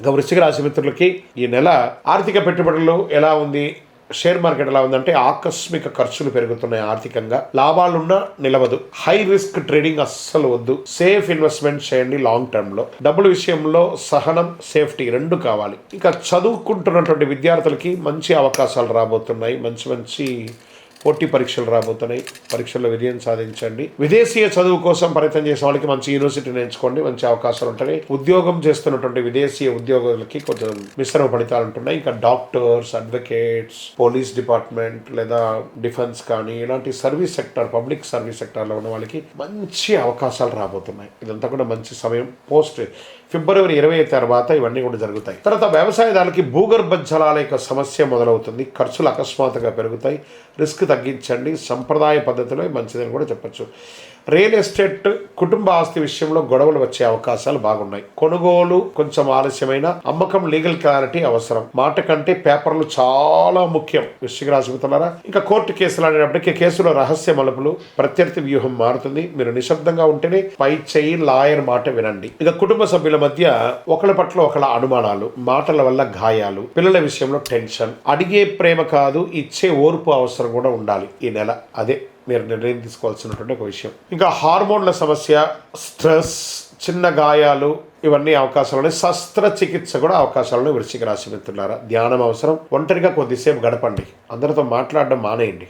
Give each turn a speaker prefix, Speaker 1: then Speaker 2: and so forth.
Speaker 1: ఇక వృశ్చిక రాశి మిత్రులకి ఈ నెల ఆర్థిక పెట్టుబడులు ఎలా ఉంది, షేర్ మార్కెట్ ఎలా ఉందంటే ఆకస్మిక ఖర్చులు పెరుగుతున్నాయి. ఆర్థికంగా లాభాలున్నా నిలవదు. హై రిస్క్ ట్రేడింగ్ అస్సలు వద్దు. సేఫ్ ఇన్వెస్ట్మెంట్ చేయండి. లాంగ్ టర్మ్ లో డబ్బుల విషయంలో సహనం, సేఫ్టీ రెండు కావాలి. ఇక చదువుకుంటున్నటువంటి విద్యార్థులకి మంచి అవకాశాలు రాబోతున్నాయి. మంచి పోటీ పరీక్షలు రాబోతున్నాయి. పరీక్షల్లో విజయం సాధించండి. విదేశీయ చదువు కోసం ప్రయత్నం చేసే వాళ్ళకి మంచి యూనివర్సిటీని ఎంచుకోండి. మంచి అవకాశాలు ఉంటాయి. ఉద్యోగం చేస్తున్నటువంటి విదేశీయ ఉద్యోగులకి కొంచెం మిశ్రమ ఫలితాలు ఉంటున్నాయి. ఇంకా డాక్టర్స్, అడ్వకేట్స్, పోలీస్ డిపార్ట్మెంట్ లేదా డిఫెన్స్ కానీ ఇలాంటి సర్వీస్ సెక్టర్, పబ్లిక్ సర్వీస్ సెక్టర్లో ఉన్న వాళ్ళకి మంచి అవకాశాలు రాబోతున్నాయి. ఇదంతా కూడా మంచి సమయం. పోస్ట్ ఫిబ్రవరి 20 తర్వాత ఇవన్నీ కూడా జరుగుతాయి. తర్వాత వ్యవసాయదారులకి భూగర్భ జలాల యొక్క సమస్య మొదలవుతుంది. ఖర్చులు అకస్మాత్తుగా పెరుగుతాయి. రిస్క్ తగ్గించండి. సంప్రదాయ పద్ధతిలో మంచిదని కూడా చెప్పచ్చు. రియల్ ఎస్టేట్, కుటుంబ ఆస్తి విషయంలో గొడవలు వచ్చే అవకాశాలు బాగున్నాయి. కొనుగోలు కొంచెం ఆలస్యమైన, అమ్మకం లీగల్ క్లారిటీ అవసరం. మాట కంటే పేపర్లు చాలా ముఖ్యం. వృశ్చిక రాశి మిత్రులారా, ఇంకా కోర్టు కేసులు అనేటప్పటికీ కేసులో రహస్య మలుపులు, ప్రత్యర్థి వ్యూహం మారుతుంది. మీరు నిశ్శబ్దంగా ఉంటేనే పై చేయి, లాయర్ మాట వినండి. ఇక కుటుంబ సభ్యుల మధ్య ఒకళ్ళ పట్ల ఒకళ్ళ అనుమానాలు, మాటల వల్ల గాయాలు, పిల్లల విషయంలో టెన్షన్. అడిగే ప్రేమ కాదు, ఇచ్చే ఓర్పు అవసరం కూడా ఉండాలి ఈ నెల. అదే మీరు నిర్ణయం తీసుకోవాల్సినటువంటి ఒక విషయం. ఇంకా హార్మోన్ల సమస్య, స్ట్రెస్, చిన్న గాయాలు ఇవన్నీ అవకాశాలు. శస్త్రచికిత్స కూడా అవకాశాలను వృశ్చిక రాశి మిత్రులారా. ధ్యానం అవసరం. ఒంటరిగా కొద్దిసేపు గడపండి. అందరితో మాట్లాడడం మానేయండి.